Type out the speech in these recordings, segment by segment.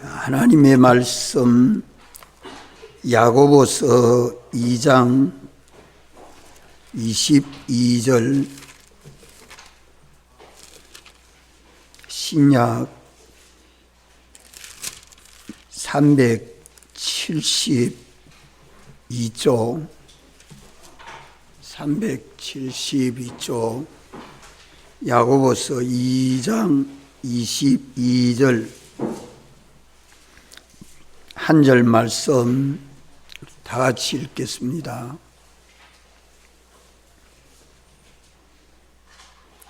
하나님의 말씀 야고보서 2장 22절 신약 372쪽 야고보서 2장 22절 한 절 말씀 다 같이 읽겠습니다.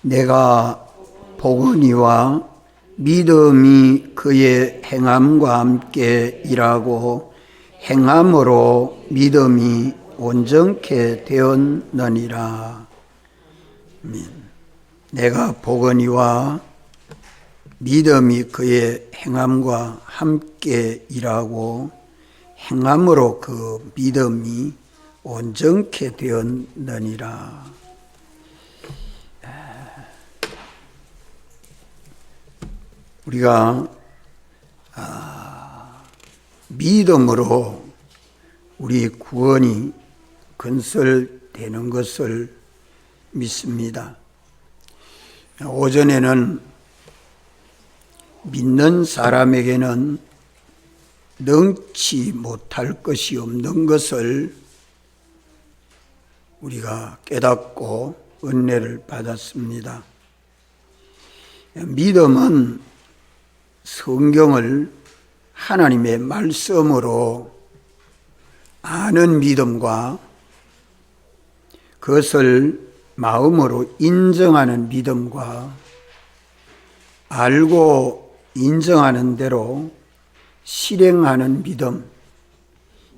내가 보거니와 믿음이 그의 행함과 함께 일하고 행함으로 믿음이 온전케 되었느니라. 내가 보거니와 믿음이 그의 행함과 함께 일하고 행함으로 그 믿음이 온전케 되었느니라. 우리가 믿음으로 우리 구원이 건설되는 것을 믿습니다. 오전에는 믿는 사람에게는 능치 못할 것이 없는 것을 우리가 깨닫고 은혜를 받았습니다. 믿음은 성경을 하나님의 말씀으로 아는 믿음과 그것을 마음으로 인정하는 믿음과 알고 인정하는 대로 실행하는 믿음,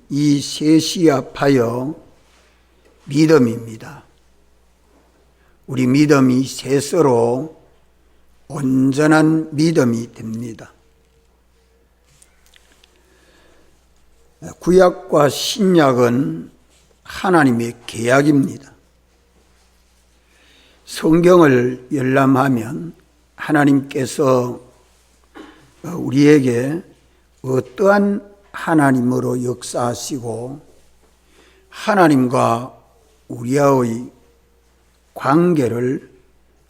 이 셋이 합하여 믿음입니다. 우리 믿음이 셋으로 온전한 믿음이 됩니다. 구약과 신약은 하나님의 계약입니다. 성경을 열람하면 하나님께서 우리에게 어떠한 하나님으로 역사하시고 하나님과 우리와의 관계를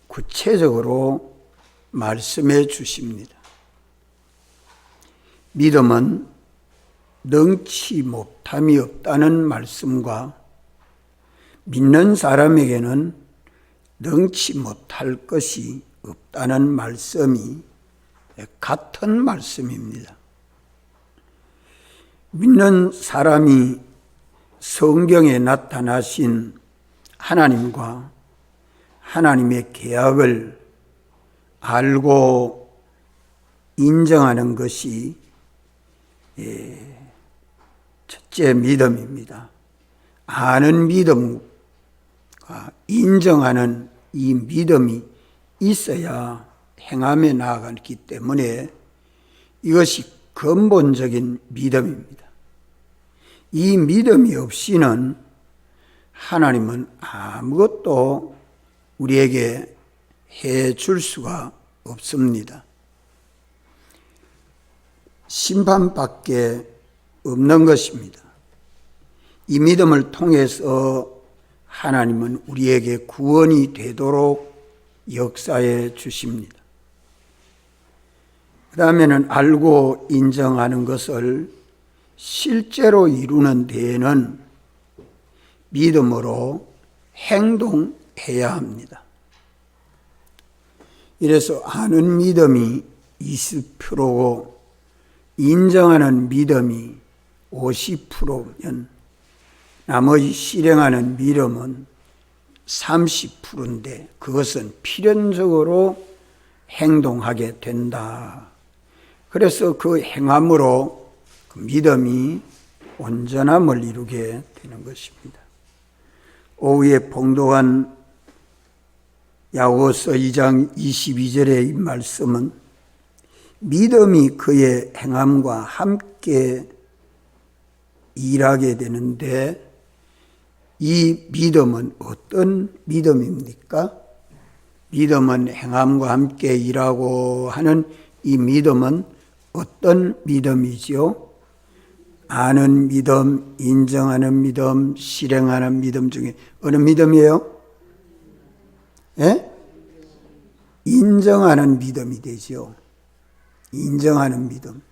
구체적으로 말씀해 주십니다. 믿음은 능치 못함이 없다는 말씀과 믿는 사람에게는 능치 못할 것이 없다는 말씀이 같은 말씀입니다. 믿는 사람이 성경에 나타나신 하나님과 하나님의 계약을 알고 인정하는 것이 첫째 믿음입니다. 아는 믿음과 인정하는 이 믿음이 있어야 행함에 나아가기 때문에 이것이 근본적인 믿음입니다. 이 믿음이 없이는 하나님은 아무것도 우리에게 해 줄 수가 없습니다. 심판밖에 없는 것입니다. 이 믿음을 통해서 하나님은 우리에게 구원이 되도록 역사해 주십니다. 그 다음에는 알고 인정하는 것을 실제로 이루는 데에는 믿음으로 행동해야 합니다. 이래서 아는 믿음이 20%고 인정하는 믿음이 50%면 나머지 실행하는 믿음은 30%인데 그것은 필연적으로 행동하게 된다. 그래서 그 행함으로 그 믿음이 온전함을 이루게 되는 것입니다. 오후에 봉독한 야고보서 2장 22절의 이 말씀은 믿음이 그의 행함과 함께 일하게 되는데 이 믿음은 어떤 믿음입니까? 믿음은 행함과 함께 일하고 하는 이 믿음은 어떤 믿음이지요? 아는 믿음, 인정하는 믿음, 실행하는 믿음 중에 어느 믿음이에요? 예? 인정하는 믿음이 되죠. 인정하는 믿음.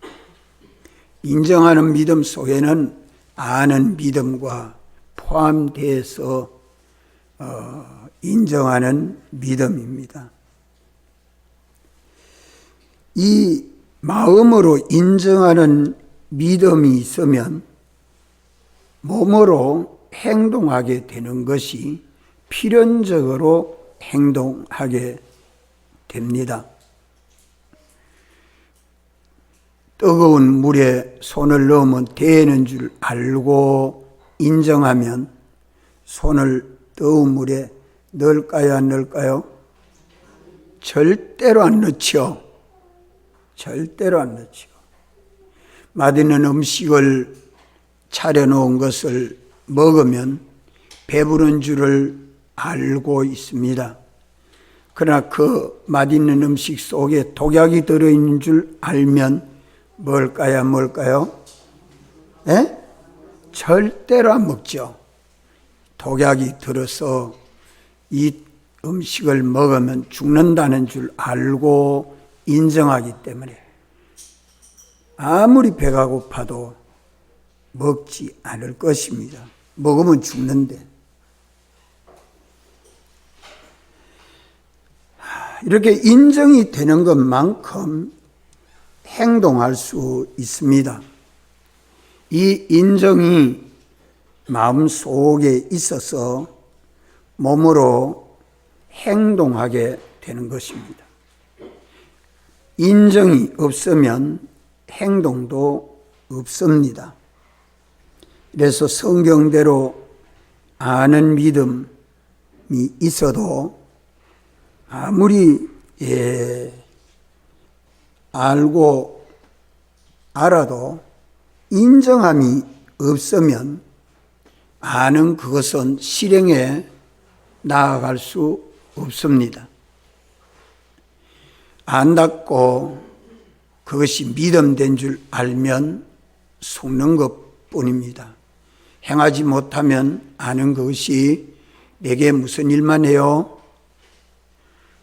인정하는 믿음 속에는 아는 믿음과 포함돼서 인정하는 믿음입니다. 이 마음으로 인정하는 믿음이 있으면 몸으로 행동하게 되는 것이 필연적으로 행동하게 됩니다. 뜨거운 물에 손을 넣으면 데는 줄 알고 인정하면 손을 뜨거운 물에 넣을까요, 안 넣을까요? 절대로 안 넣죠. 절대로 안 넣죠. 맛있는 음식을 차려놓은 것을 먹으면 배부른 줄을 알고 있습니다. 그러나 그 맛있는 음식 속에 독약이 들어있는 줄 알면 뭘까요? 예? 절대로 안 먹죠. 독약이 들어서 이 음식을 먹으면 죽는다는 줄 알고 인정하기 때문에 아무리 배가 고파도 먹지 않을 것입니다. 먹으면 죽는데. 이렇게 인정이 되는 것만큼 행동할 수 있습니다. 이 인정이 마음속에 있어서 몸으로 행동하게 되는 것입니다. 인정이 없으면 행동도 없습니다. 그래서 성경대로 아는 믿음이 있어도 아무리 알고 알아도 인정함이 없으면 아는 그것은 실행에 나아갈 수 없습니다. 안답고 그것이 믿음된 줄 알면 속는 것뿐입니다. 행하지 못하면 아는 그것이 내게 무슨 일만 해요?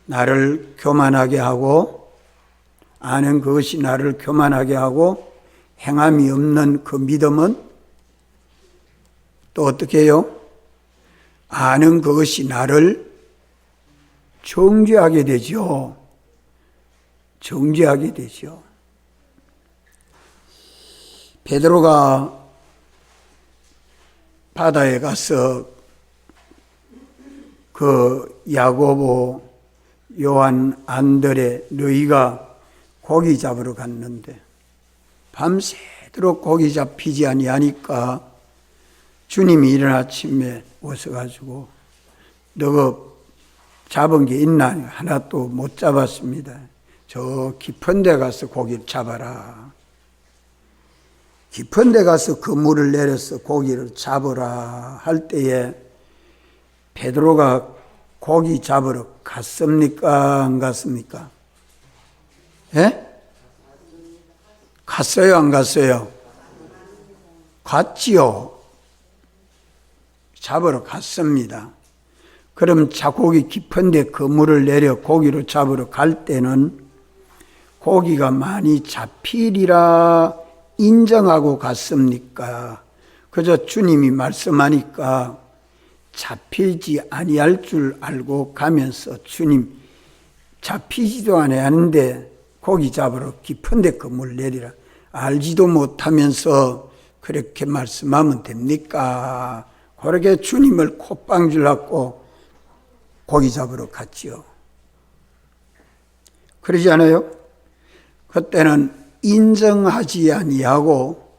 나를 교만하게 하고, 아는 그것이 나를 교만하게 하고 행함이 없는 그 믿음은 또 어떻게 해요? 아는 그것이 나를 정죄하게 되죠. 정죄하게 되죠. 베드로가 바다에 가서 그 야고보, 요한, 안드레, 너희가 고기 잡으러 갔는데 밤새도록 고기 잡히지 아니하니까 주님이 이른 아침에 오셔가지고 너가 잡은 게 있나? 하나도 못 잡았습니다. 저 깊은 데 가서 고기를 잡아라. 깊은 데 가서 그물을 내려서 고기를 잡으라 할 때에 베드로가 고기 잡으러 갔습니까? 안 갔습니까? 예? 갔어요? 안 갔어요? 갔지요. 잡으러 갔습니다. 그럼 고기 깊은 데 그물을 내려 고기를 잡으러 갈 때는 고기가 많이 잡히리라 인정하고 갔습니까? 그저 주님이 말씀하니까 잡히지 아니할 줄 알고 가면서 주님 잡히지도 아니하는데 고기 잡으러 깊은 데 그물 내리라 알지도 못하면서 그렇게 말씀하면 됩니까? 그렇게 주님을 콧방줄 갖고 고기 잡으러 갔지요. 그러지 않아요? 그때는 인정하지 아니하고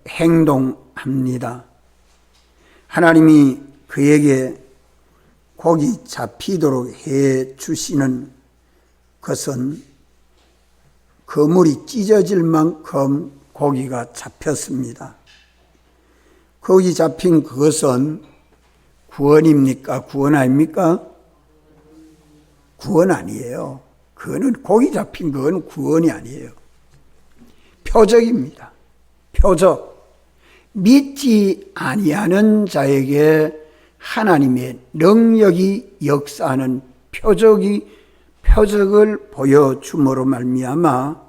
행동합니다. 하나님이 그에게 고기 잡히도록 해 주시는 것은 그물이 찢어질 만큼 고기가 잡혔습니다. 거기 잡힌 그것은 구원입니까? 구원 아닙니까? 구원 아니에요. 그거는 고기 잡힌 그건 구원이 아니에요. 표적입니다. 표적. 믿지 아니하는 자에게 하나님의 능력이 역사하는 표적을 보여줌으로 말미암아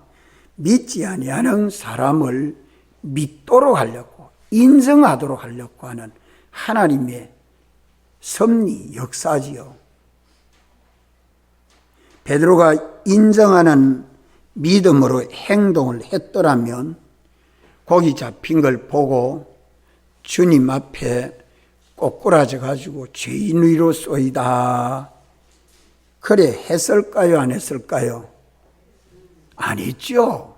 믿지 아니하는 사람을 믿도록 하려고, 인정하도록 하려고 하는 하나님의 섭리, 역사지요. 베드로가 인정하는 믿음으로 행동을 했더라면 거기 잡힌 걸 보고 주님 앞에 꼬꾸라져 가지고 죄인이로소이다, 그래 했을까요? 안 했을까요? 안 했죠.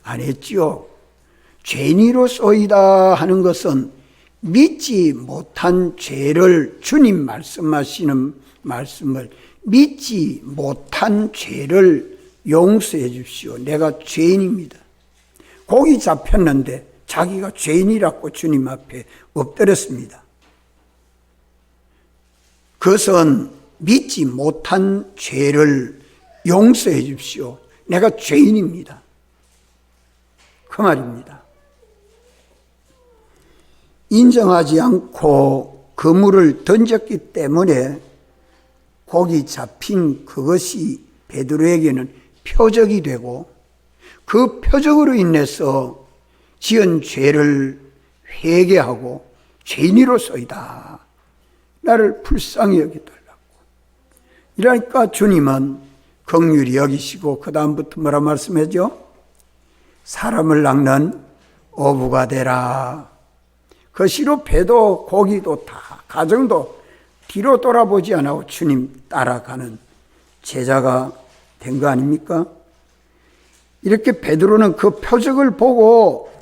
안 했죠. 죄인이로소이다 하는 것은 믿지 못한 죄를, 주님 말씀하시는 말씀을, 믿지 못한 죄를 용서해 주십시오. 내가 죄인입니다. 거기 잡혔는데 자기가 죄인이라고 주님 앞에 엎드렸습니다. 그것은 믿지 못한 죄를 용서해 주십시오. 내가 죄인입니다. 그 말입니다. 인정하지 않고 그물을 던졌기 때문에 거기 잡힌 그것이 베드로에게는 표적이 되고, 그 표적으로 인해서 지은 죄를 회개하고 죄인으로서이다, 나를 불쌍히 여기달라고. 이러니까 주님은 긍휼히 여기시고 그 다음부터 뭐라 말씀하죠? 사람을 낚는 어부가 되라. 그 시로 배도 고기도 다 가정도 뒤로 돌아보지 않고 주님 따라가는 제자가 된 거 아닙니까? 이렇게 베드로는 그 표적을 보고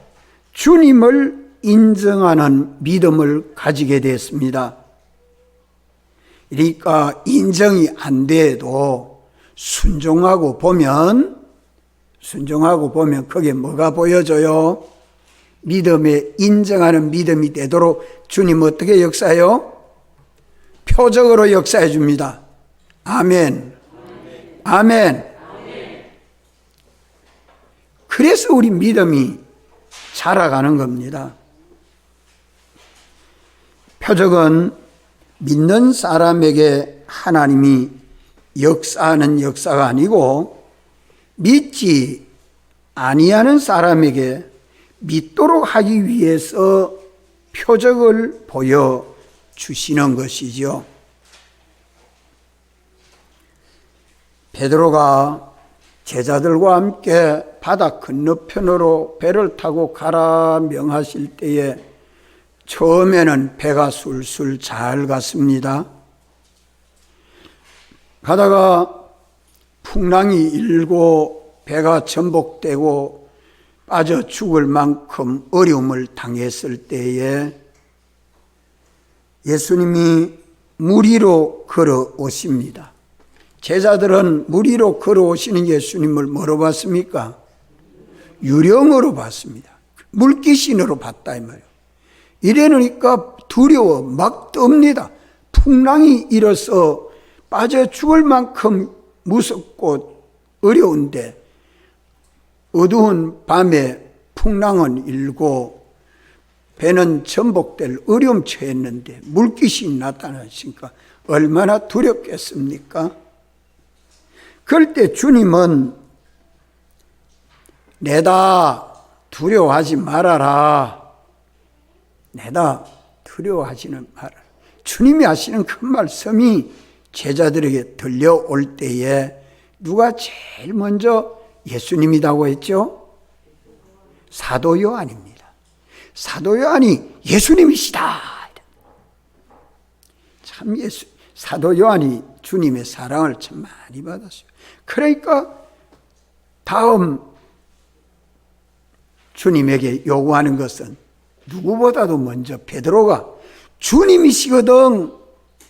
주님을 인정하는 믿음을 가지게 됐습니다. 그러니까 인정이 안 돼도 순종하고 보면 그게 뭐가 보여져요? 믿음에 인정하는 믿음이 되도록 주님 어떻게 역사해요? 표적으로 역사해 줍니다. 아멘. 아멘. 그래서 우리 믿음이 자라가는 겁니다. 표적은 믿는 사람에게 하나님이 역사하는 역사가 아니고 믿지 아니하는 사람에게 믿도록 하기 위해서 표적을 보여주시는 것이죠. 베드로가 제자들과 함께 바다 건너편으로 배를 타고 가라 명하실 때에 처음에는 배가 술술 잘 갔습니다. 가다가 풍랑이 일고 배가 전복되고 빠져 죽을 만큼 어려움을 당했을 때에 예수님이 물 위로 걸어오십니다. 제자들은 물 위로 걸어오시는 예수님을 뭐로 봤습니까? 유령으로 봤습니다. 물귀신으로 봤다 이 말이에요. 이래놓으니까 두려워 막 떱니다. 풍랑이 일어서 빠져 죽을 만큼 무섭고 어려운데 어두운 밤에 풍랑은 일고 배는 전복될 어려움 처했는데 물귀신이 나타나시니까 얼마나 두렵겠습니까? 그럴 때 주님은 내다 두려워하지 말아라. 내다 두려워하지는 말아라. 주님이 하시는 그 말씀이 제자들에게 들려올 때에 누가 제일 먼저 예수님이라고 했죠? 사도 요한입니다. 사도 요한이 예수님이시다. 참 사도 요한이 주님의 사랑을 참 많이 받았어요. 그러니까 다음 주님에게 요구하는 것은 누구보다도 먼저 베드로가 주님이시거든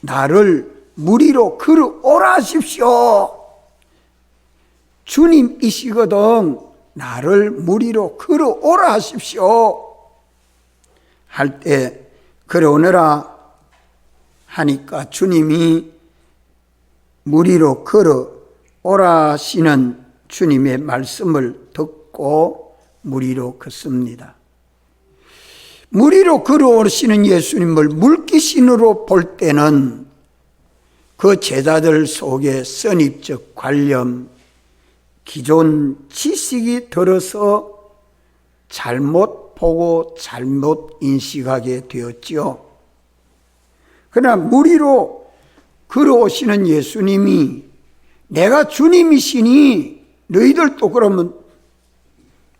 나를 물 위로 걸어오라 하십시오. 주님이시거든 나를 물 위로 걸어오라 하십시오. 할 때 걸어오너라 하니까 주님이 물 위로 걸어오라 하시는 주님의 말씀을 듣고 무리로 걷습니다. 무리로 걸어오시는 예수님을 물귀신으로 볼 때는 그 제자들 속에 선입적 관념, 기존 지식이 들어서 잘못 보고 잘못 인식하게 되었지요. 그러나 무리로 걸어오시는 예수님이 내가 주님이시니 너희들도 그러면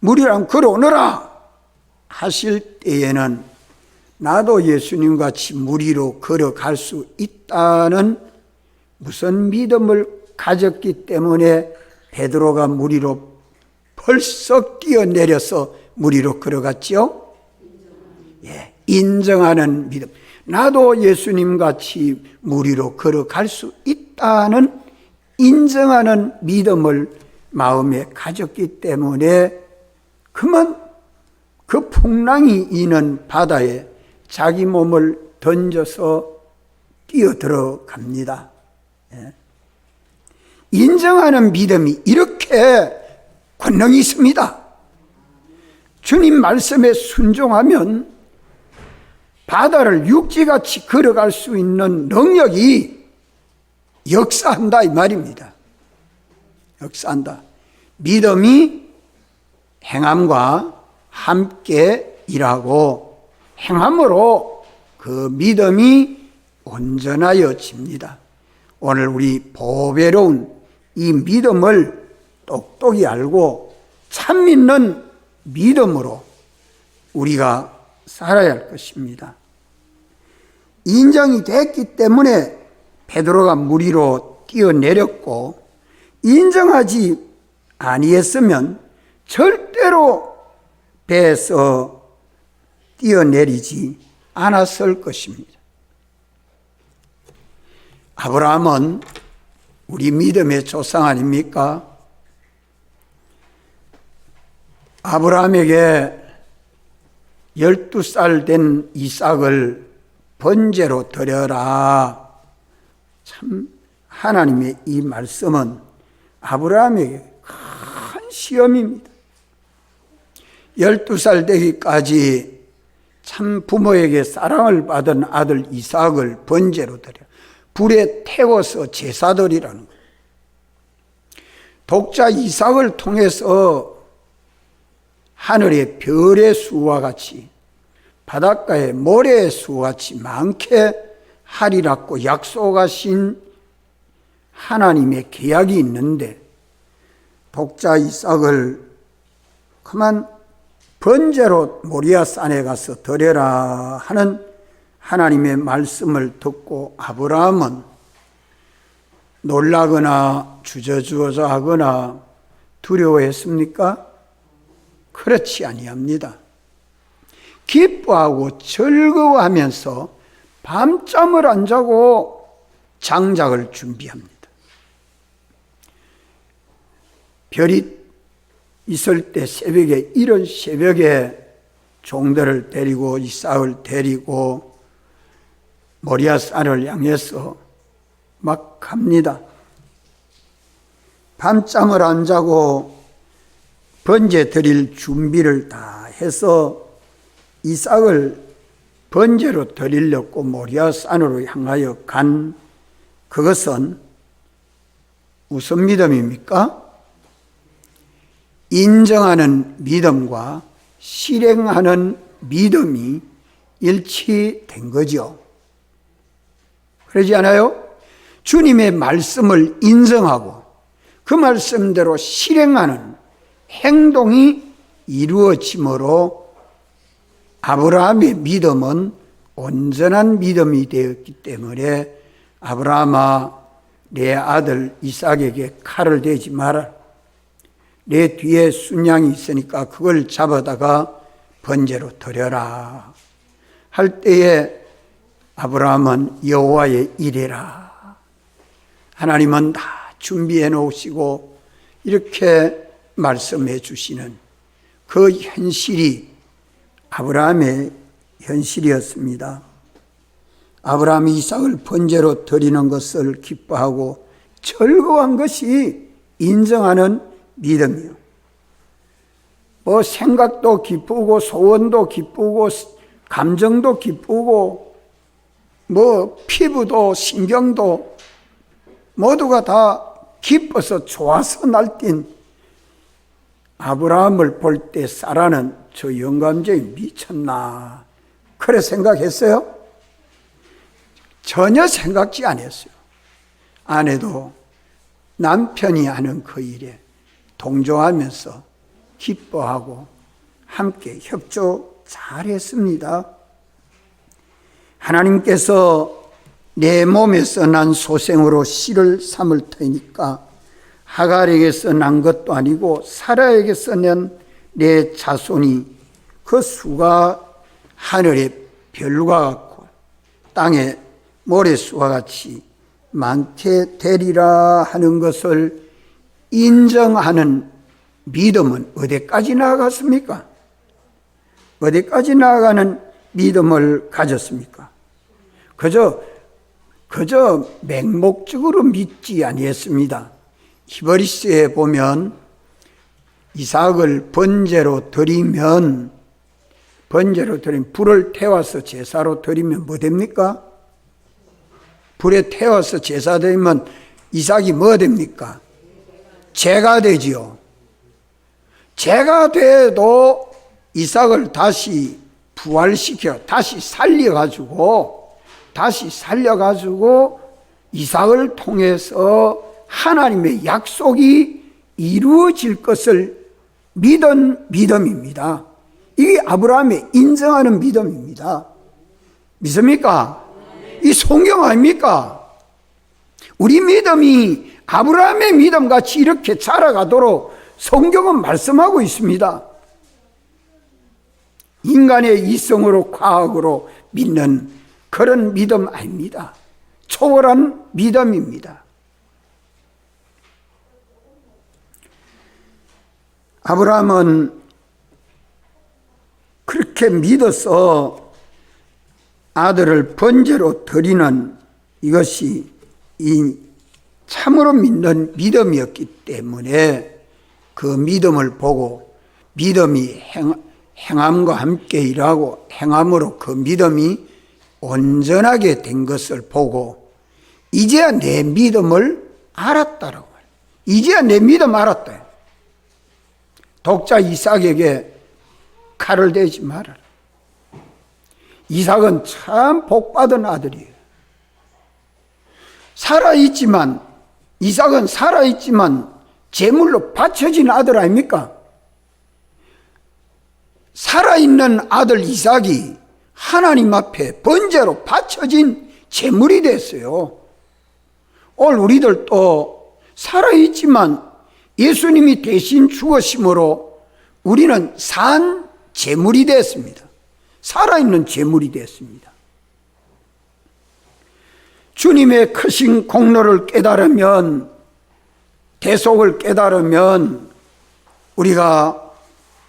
무리랑 걸어오너라 하실 때에는 나도 예수님같이 무리로 걸어갈 수 있다는 무슨 믿음을 가졌기 때문에 베드로가 무리로 벌써 뛰어내려서 무리로 걸어갔죠. 예, 인정하는 믿음. 나도 예수님같이 무리로 걸어갈 수 있다는 인정하는 믿음을 마음에 가졌기 때문에 그만 그 풍랑이 있는 바다에 자기 몸을 던져서 뛰어들어갑니다. 예. 인정하는 믿음이 이렇게 권능이 있습니다. 주님 말씀에 순종하면 바다를 육지같이 걸어갈 수 있는 능력이 역사한다 이 말입니다. 역사한다. 믿음이 행함과 함께 일하고 행함으로 그 믿음이 온전하여집니다. 오늘 우리 보배로운 이 믿음을 똑똑히 알고 참 믿는 믿음으로 우리가 살아야 할 것입니다. 인정이 됐기 때문에 베드로가 무리로 뛰어내렸고 인정하지 아니했으면 절대로 배에서 뛰어내리지 않았을 것입니다. 아브라함은 우리 믿음의 조상 아닙니까? 아브라함에게 12살 된 이삭을 번제로 드려라. 참 하나님의 이 말씀은 아브라함에게 큰 시험입니다. 12살 되기까지 참 부모에게 사랑을 받은 아들 이삭을 번제로 드려 불에 태워서 제사드리라는 거예요. 독자 이삭을 통해서 하늘의 별의 수와 같이 바닷가의 모래의 수와 같이 많게 하리라고 약속하신 하나님의 계약이 있는데 독자 이삭을 그만 번제로 모리아 산에 가서 드려라 하는 하나님의 말씀을 듣고 아브라함은 놀라거나 주저주저 하거나 두려워했습니까? 그렇지 아니합니다. 기뻐하고 즐거워하면서 밤잠을 안 자고 장작을 준비합니다. 별이 있을 때 새벽에, 이른 새벽에 종들을 데리고 이삭을 데리고 모리아 산을 향해서 막 갑니다. 밤잠을 안 자고 번제 드릴 준비를 다 해서 이삭을 번제로 드리려고 모리아 산으로 향하여 간 그것은 무슨 믿음입니까? 인정하는 믿음과 실행하는 믿음이 일치된 거죠. 그러지 않아요? 주님의 말씀을 인정하고 그 말씀대로 실행하는 행동이 이루어짐으로 아브라함의 믿음은 온전한 믿음이 되었기 때문에 아브라함아 내 아들 이삭에게 칼을 대지 마라. 내 뒤에 순양이 있으니까 그걸 잡아다가 번제로 드려라 할 때에 아브라함은 여호와의 일이라. 하나님은 다 준비해 놓으시고 이렇게 말씀해 주시는 그 현실이 아브라함의 현실이었습니다. 아브라함이 이삭을 번제로 드리는 것을 기뻐하고 즐거워한 것이 인정하는 믿음이요. 뭐 생각도 기쁘고 소원도 기쁘고 감정도 기쁘고 뭐 피부도 신경도 모두가 다 기뻐서 좋아서 날뛴 아브라함을 볼 때 사라는 저 영감쟁이 미쳤나 그래 생각했어요? 전혀 생각지 않았어요. 아내도 남편이 하는 그 일에 동조하면서 기뻐하고 함께 협조 잘했습니다. 하나님께서 내 몸에서 난 소생으로 씨를 삼을 터이니까 하갈에게서 난 것도 아니고 사라에게서 난 내 자손이 그 수가 하늘의 별과 같고 땅의 모래수와 같이 많게 되리라 하는 것을 인정하는 믿음은 어디까지 나아갔습니까? 어디까지 나아가는 믿음을 가졌습니까? 그저 맹목적으로 믿지 아니했습니다. 히브리서에 보면 이삭을 번제로 드리면 불을 태워서 제사로 드리면 뭐 됩니까? 불에 태워서 제사 드리면 이삭이 뭐 됩니까? 죄가 되지요. 죄가 돼도 이삭을 다시 부활시켜 다시 살려가지고 이삭을 통해서 하나님의 약속이 이루어질 것을 믿은 믿음입니다. 이게 아브라함의 인정하는 믿음입니다. 믿습니까? 이 성경 아닙니까? 우리 믿음이 아브라함의 믿음같이 이렇게 자라가도록 성경은 말씀하고 있습니다. 인간의 이성으로 과학으로 믿는 그런 믿음 아닙니다. 초월한 믿음입니다. 아브라함은 그렇게 믿어서 아들을 번제로 드리는 이것이 이 참으로 믿는 믿음이었기 때문에 그 믿음을 보고 믿음이 행함과 함께 일하고 행함으로 그 믿음이 온전하게 된 것을 보고 이제야 내 믿음을 알았다라고 말해요. 이제야 내 믿음 알았다. 독자 이삭에게 칼을 대지 말아라. 이삭은 참 복받은 아들이에요. 이삭은 살아있지만 제물로 바쳐진 아들 아닙니까? 살아있는 아들 이삭이 하나님 앞에 번제로 바쳐진 제물이 됐어요. 오늘 우리들도 살아있지만 예수님이 대신 죽으심으로 우리는 산 제물이 됐습니다. 살아있는 제물이 됐습니다. 주님의 크신 공로를 깨달으면, 대속을 깨달으면 우리가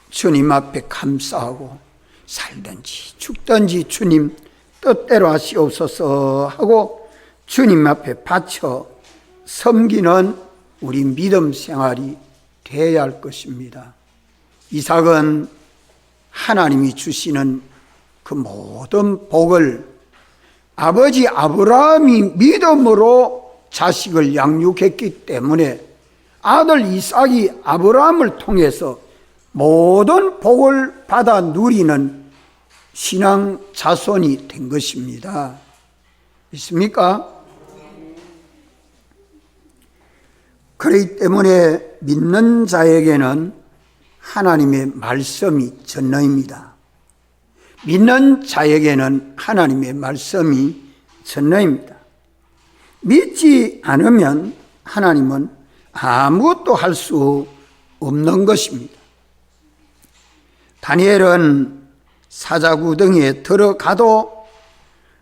주님 앞에 감사하고 살든지 죽든지 주님 뜻대로 하시옵소서 하고 주님 앞에 바쳐 섬기는 우리 믿음 생활이 되어야 할 것입니다. 이삭은 하나님이 주시는 그 모든 복을 아버지 아브라함이 믿음으로 자식을 양육했기 때문에 아들 이삭이 아브라함을 통해서 모든 복을 받아 누리는 신앙 자손이 된 것입니다. 믿습니까? 그렇기 때문에 믿는 자에게는 하나님의 말씀이 전능입니다. 믿는 자에게는 하나님의 말씀이 전능입니다. 믿지 않으면 하나님은 아무것도 할 수 없는 것입니다. 다니엘은 사자구덩이에 들어가도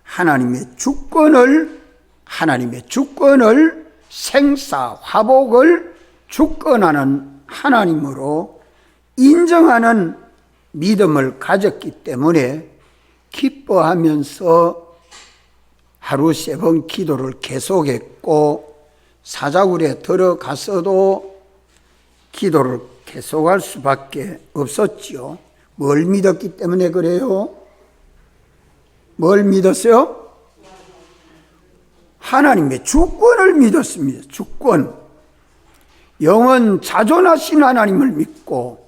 하나님의 주권을 생사화복을 주권하는 하나님으로 인정하는 믿음을 가졌기 때문에 기뻐하면서 하루 3번 기도를 계속했고 사자굴에 들어가서도 기도를 계속할 수밖에 없었지요. 뭘 믿었기 때문에 그래요? 뭘 믿었어요? 하나님의 주권을 믿었습니다. 주권. 영원 자존하신 하나님을 믿고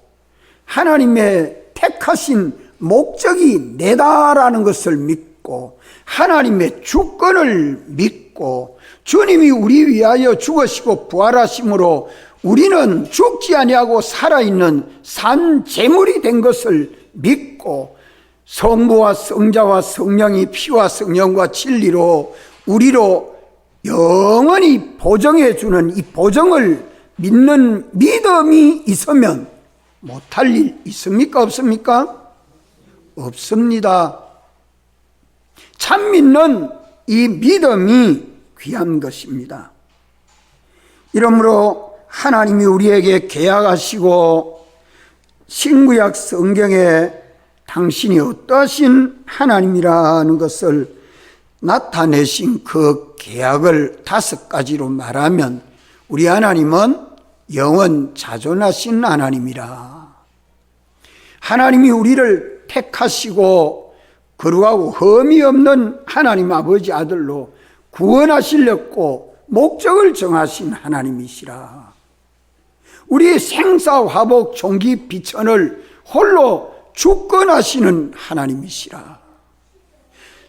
하나님의 택하신 목적이 내다라는 것을 믿고 하나님의 주권을 믿고 주님이 우리 위하여 죽으시고 부활하심으로 우리는 죽지 아니하고 살아있는 산 제물이 된 것을 믿고 성부와 성자와 성령이 피와 성령과 진리로 우리로 영원히 보정해 주는 이 보정을 믿는 믿음이 있으면 못할 일 있습니까? 없습니까? 없습니다. 참 믿는 이 믿음이 귀한 것입니다. 이러므로 하나님이 우리에게 계약하시고 신구약 성경에 당신이 어떠하신 하나님이라는 것을 나타내신 그 계약을 5가지로 말하면 우리 하나님은 영원 자존하신 하나님이라. 하나님이 우리를 택하시고 거룩하고 흠이 없는 하나님 아버지 아들로 구원하시려고 목적을 정하신 하나님이시라. 우리의 생사화복 종기 비천을 홀로 주권하시는 하나님이시라.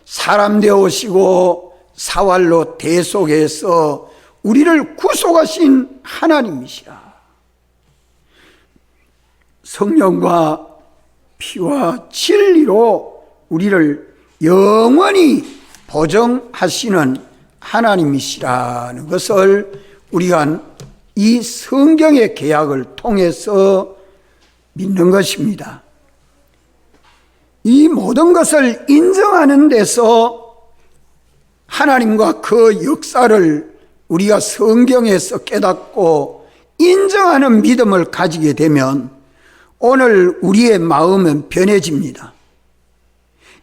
사람 되어 오시고 사활로 대속해서 우리를 구속하신 하나님이시라. 성령과 피와 진리로 우리를 영원히 보정하시는 하나님이시라는 것을 우리가 이 성경의 계약을 통해서 믿는 것입니다. 이 모든 것을 인정하는 데서 하나님과 그 역사를 우리가 성경에서 깨닫고 인정하는 믿음을 가지게 되면 오늘 우리의 마음은 변해집니다.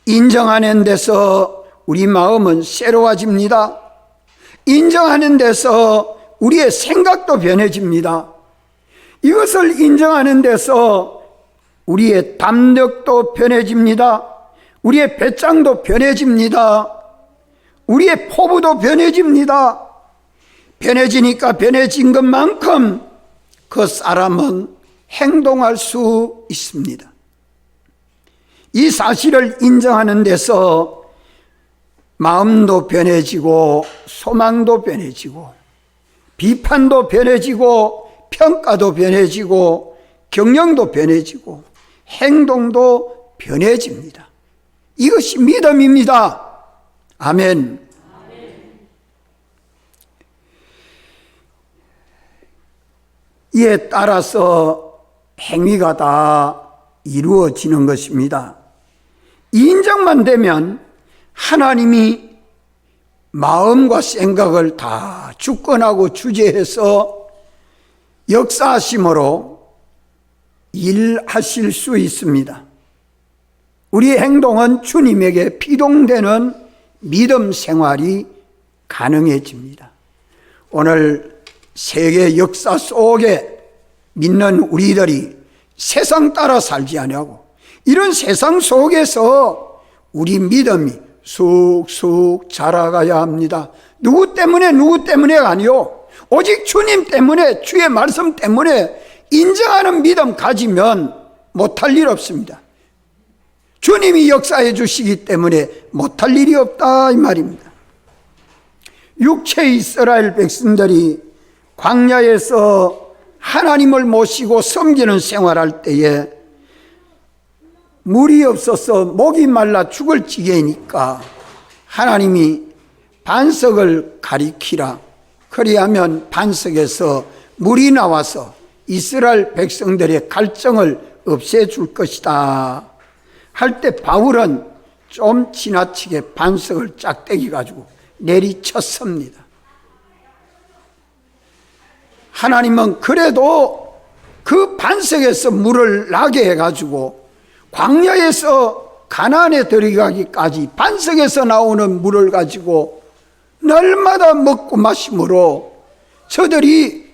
인정하는 데서 우리 마음은 새로워집니다. 인정하는 데서 우리의 생각도 변해집니다. 이것을 인정하는 데서 우리의 담력도 변해집니다. 우리의 배짱도 변해집니다. 우리의 포부도 변해집니다. 변해지니까 변해진 것만큼 그 사람은 행동할 수 있습니다. 이 사실을 인정하는 데서 마음도 변해지고 소망도 변해지고 비판도 변해지고 평가도 변해지고 경영도 변해지고 행동도 변해집니다. 이것이 믿음입니다. 아멘. 이에 따라서 행위가 다 이루어지는 것입니다. 인정만 되면 하나님이 마음과 생각을 다 주권하고 주재해서 역사하심으로 일하실 수 있습니다. 우리의 행동은 주님에게 피동되는 믿음 생활이 가능해집니다. 오늘 세계 역사 속에 믿는 우리들이 세상 따라 살지 아니하고 이런 세상 속에서 우리 믿음이 쑥쑥 자라가야 합니다. 누구 때문에가 아니요, 오직 주님 때문에, 주의 말씀 때문에 인정하는 믿음 가지면 못할 일 없습니다. 주님이 역사해 주시기 때문에 못할 일이 없다 이 말입니다. 육체 이스라엘 백성들이 광야에서 하나님을 모시고 섬기는 생활할 때에 물이 없어서 목이 말라 죽을 지경이니까 하나님이 반석을 가리키라. 그리하면 반석에서 물이 나와서 이스라엘 백성들의 갈증을 없애줄 것이다 할 때 바울은 좀 지나치게 반석을 짝대기 가지고 내리쳤습니다. 하나님은 그래도 그 반석에서 물을 나게 해가지고 광야에서 가나안에 들어가기까지 반석에서 나오는 물을 가지고 날마다 먹고 마심으로 저들이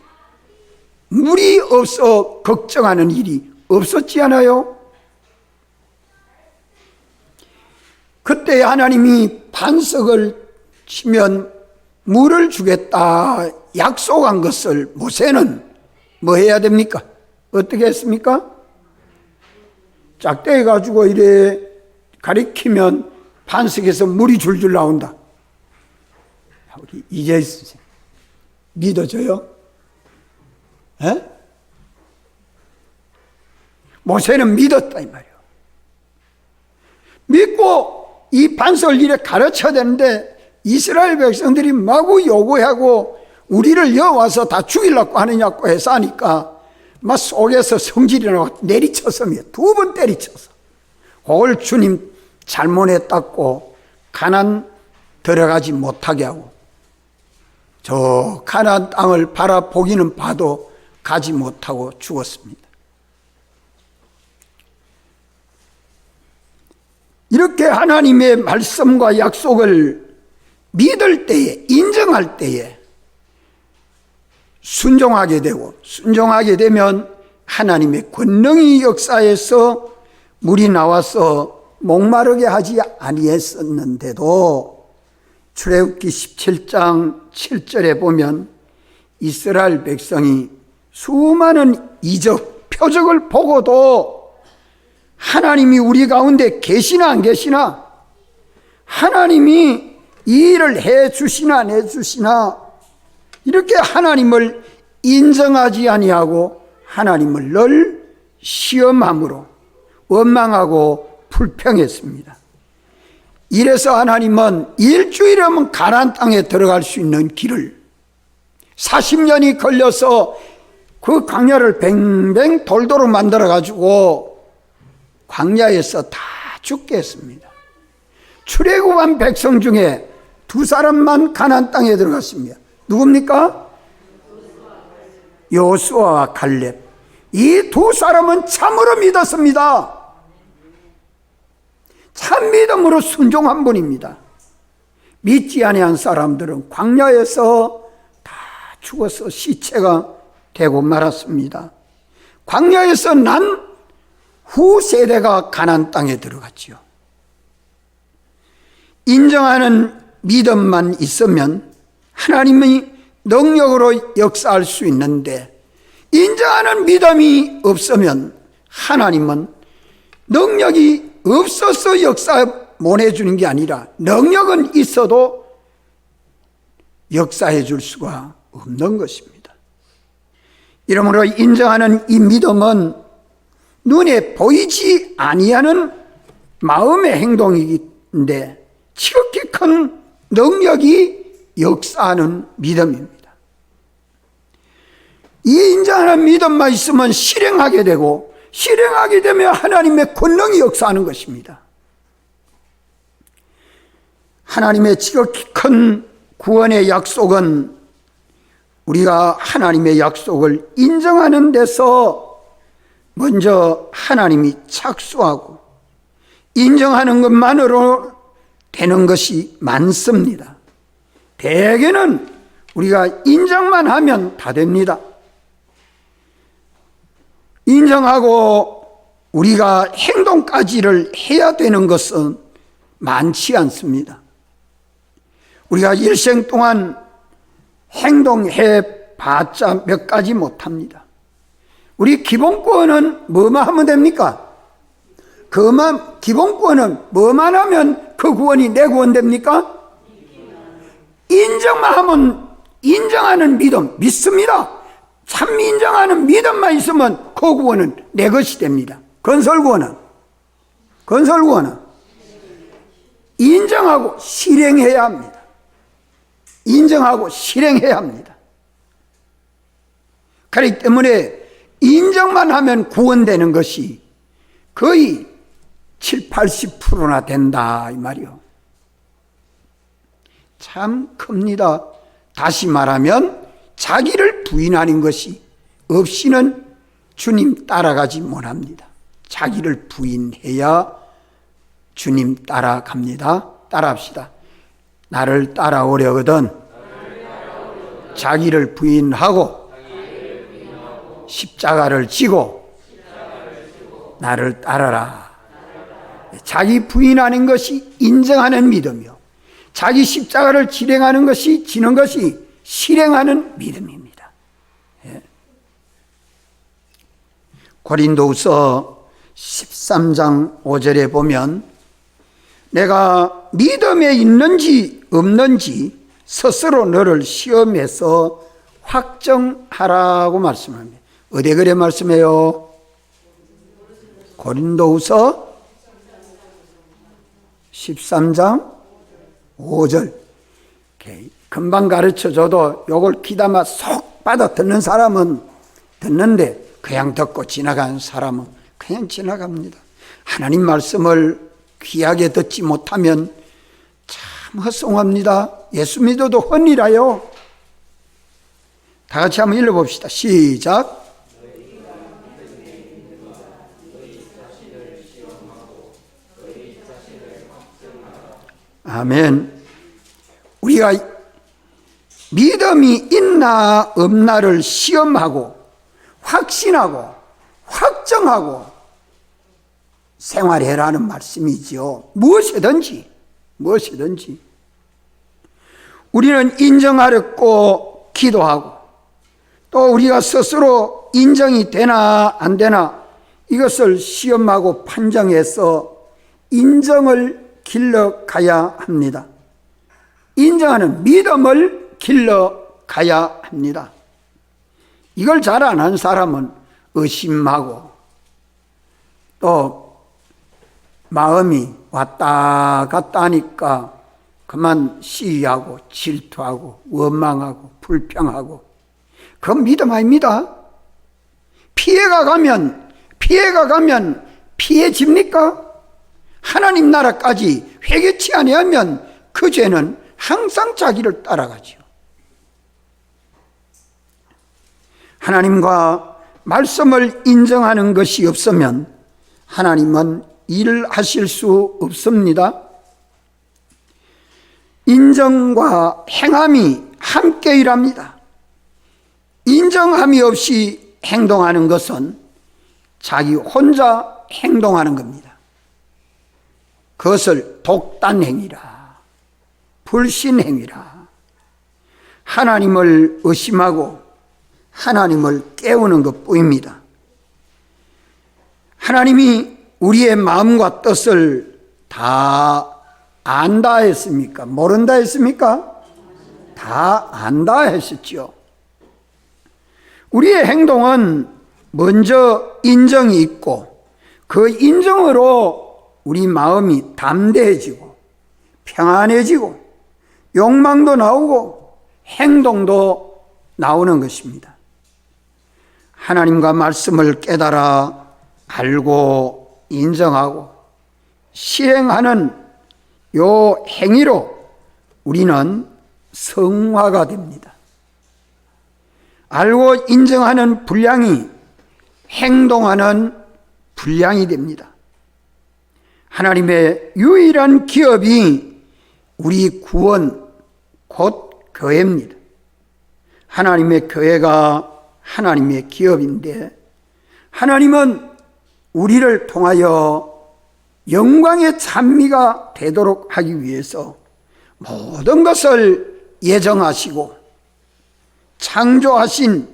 물이 없어 걱정하는 일이 없었지 않아요? 그때 하나님이 반석을 치면 물을 주겠다 약속한 것을 모세는 뭐 해야 됩니까? 어떻게 했습니까? 짝대기 가지고 이래 가리키면 반석에서 물이 줄줄 나온다. 우리 이재희 선생님 믿어져요? 에? 모세는 믿었다 이 말이에요. 믿고 이 반석을 이래 가르쳐야 되는데 이스라엘 백성들이 마구 요구하고 우리를 여와서 다 죽이려고 하느냐고 해서 하니까 막 속에서 성질이 나고 내리쳤으며 2번 때리쳐서 그걸 주님 잘못했다고 가나안 들어가지 못하게 하고 저 가나안 땅을 바라보기는 봐도 가지 못하고 죽었습니다. 이렇게 하나님의 말씀과 약속을 믿을 때에, 인정할 때에 순종하게 되고, 순종하게 되면 하나님의 권능이 역사에서 물이 나와서 목마르게 하지 아니했었는데도 출애굽기 17장 7절에 보면 이스라엘 백성이 수많은 이적, 표적을 보고도 하나님이 우리 가운데 계시나 안 계시나, 하나님이 이 일을 해 주시나 안 해 주시나, 이렇게 하나님을 인정하지 아니하고 하나님을 늘 시험함으로 원망하고 불평했습니다. 이래서 하나님은 일주일이면 가나안 땅에 들어갈 수 있는 길을 40년이 걸려서 그 광야를 뱅뱅 돌도로 만들어 가지고 광야에서 다 죽게 했습니다. 출애굽한 백성 중에 2사람만 가나안 땅에 들어갔습니다. 누굽니까? 여호수아와 갈렙. 이 2사람은 참으로 믿었습니다. 참 믿음으로 순종한 분입니다. 믿지 아니한 사람들은 광야에서 다 죽어서 시체가 되고 말았습니다. 광야에서 난 후 세대가 가나안 땅에 들어갔지요. 인정하는 믿음만 있으면 하나님이 능력으로 역사할 수 있는데, 인정하는 믿음이 없으면 하나님은 능력이 없어서 역사 못 해주는 게 아니라 능력은 있어도 역사해 줄 수가 없는 것입니다. 이러므로 인정하는 이 믿음은 눈에 보이지 아니하는 마음의 행동인데 지극히 큰 능력이 역사하는 믿음입니다. 이 인정하는 믿음만 있으면 실행하게 되고, 실행하게 되면 하나님의 권능이 역사하는 것입니다. 하나님의 지극히 큰 구원의 약속은 우리가 하나님의 약속을 인정하는 데서 먼저 하나님이 착수하고 인정하는 것만으로 되는 것이 많습니다. 대개는 우리가 인정만 하면 다 됩니다. 인정하고 우리가 행동까지를 해야 되는 것은 많지 않습니다. 우리가 일생 동안 행동해 봤자 몇 가지 못합니다. 우리 기본권은 뭐만 하면 됩니까? 기본권은 뭐만 하면 그 구원이 내 구원 됩니까? 인정만 하면, 인정하는 믿음, 믿습니다. 참 인정하는 믿음만 있으면 그 구원은 내 것이 됩니다. 건설구원은 인정하고 실행해야 합니다. 인정하고 실행해야 합니다. 그렇기 때문에 인정만 하면 구원되는 것이 거의 70~80%나 된다 이 말이요. 참 큽니다. 다시 말하면 자기를 부인하는 것이 없이는 주님 따라가지 못합니다. 자기를 부인해야 주님 따라갑니다. 따라합시다. 나를 따라오려거든 자기를 부인하고 십자가를 지고 나를 따르라. 자기 부인하는 것이 인정하는 믿음이요, 자기 십자가를 지는 것이 실행하는 믿음입니다. 예. 고린도후서 13장 5절에 보면 내가 믿음에 있는지 없는지 스스로 너를 시험해서 확정하라고 말씀합니다. 어디 그래 말씀해요? 고린도후서 13장 5절. 금방 가르쳐줘도 요걸 귀담아 쏙 받아 듣는 사람은 듣는데 그냥 듣고 지나가는 사람은 그냥 지나갑니다. 하나님 말씀을 귀하게 듣지 못하면 참 헛송합니다. 예수 믿어도 헛이라요. 다 같이 한번 읽어봅시다. 시작. 아멘. 우리가 믿음이 있나 없나를 시험하고 확신하고 확정하고 생활해라는 말씀이지요. 무엇이든지 우리는 인정하려고 기도하고 또 우리가 스스로 인정이 되나 안 되나 이것을 시험하고 판정해서 인정을 길러가야 합니다. 인정하는 믿음을 길러가야 합니다. 이걸 잘 안 하는 사람은 의심하고 또 마음이 왔다 갔다 하니까 그만 시위하고 질투하고 원망하고 불평하고, 그건 믿음 아닙니다. 피해가 가면 피해집니까? 하나님 나라까지 회개치 아니하면 그 죄는 항상 자기를 따라가지요. 하나님과 말씀을 인정하는 것이 없으면 하나님은 일을 하실 수 없습니다. 인정과 행함이 함께 일합니다. 인정함이 없이 행동하는 것은 자기 혼자 행동하는 겁니다. 그것을 독단행위라, 불신행위라, 하나님을 의심하고 하나님을 깨우는 것뿐입니다. 하나님이 우리의 마음과 뜻을 다 안다 했습니까? 모른다 했습니까? 다 안다 했었죠. 우리의 행동은 먼저 인정이 있고 그 인정으로 우리 마음이 담대해지고 평안해지고 욕망도 나오고 행동도 나오는 것입니다. 하나님과 말씀을 깨달아 알고 인정하고 실행하는 요 행위로 우리는 성화가 됩니다. 알고 인정하는 분량이 행동하는 분량이 됩니다. 하나님의 유일한 기업이 우리 구원 곧 교회입니다. 하나님의 교회가 하나님의 기업인데 하나님은 우리를 통하여 영광의 찬미가 되도록 하기 위해서 모든 것을 예정하시고 창조하신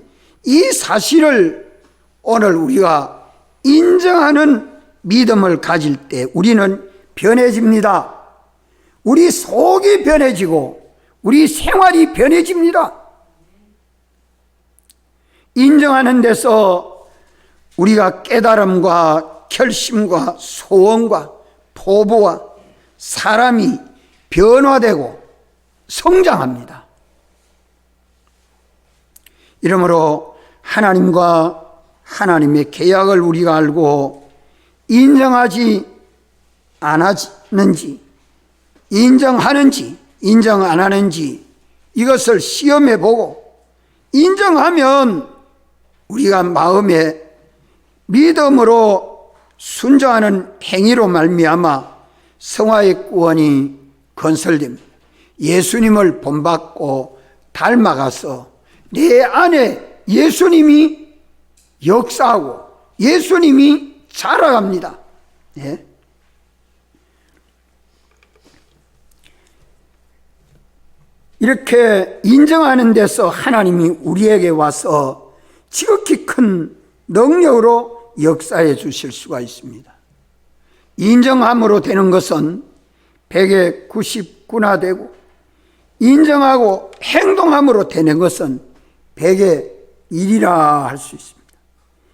이 사실을 오늘 우리가 인정하는 믿음을 가질 때 우리는 변해집니다. 우리 속이 변해지고 우리 생활이 변해집니다. 인정하는 데서 우리가 깨달음과 결심과 소원과 포부와 사람이 변화되고 성장합니다. 이러므로 하나님과 하나님의 계약을 우리가 알고 인정하지 않았는지, 인정하는지 인정 안 하는지 이것을 시험해 보고 인정하면 우리가 마음에 믿음으로 순종하는 행위로 말미암아 성화의 구원이 건설됩니다. 예수님을 본받고 닮아가서 내 안에 예수님이 역사하고 예수님이 자라갑니다. 예? 이렇게 인정하는 데서 하나님이 우리에게 와서 지극히 큰 능력으로 역사해 주실 수가 있습니다. 인정함으로 되는 것은 100에 99나 되고, 인정하고 행동함으로 되는 것은 100에 1이라 할 수 있습니다.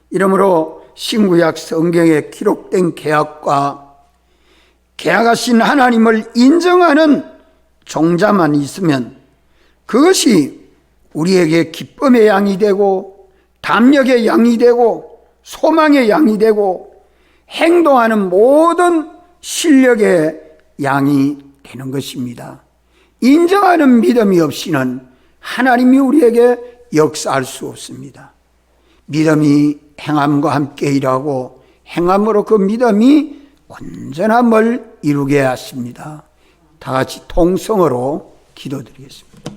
이러므로 신구약 성경에 기록된 계약과 계약하신 하나님을 인정하는 종자만 있으면 그것이 우리에게 기쁨의 양이 되고, 담력의 양이 되고, 소망의 양이 되고, 행동하는 모든 실력의 양이 되는 것입니다. 인정하는 믿음이 없이는 하나님이 우리에게 역사할 수 없습니다. 믿음이 행함과 함께 일하고, 행함으로 그 믿음이 온전함을 이루게 하십니다. 다 같이 통성으로 기도드리겠습니다.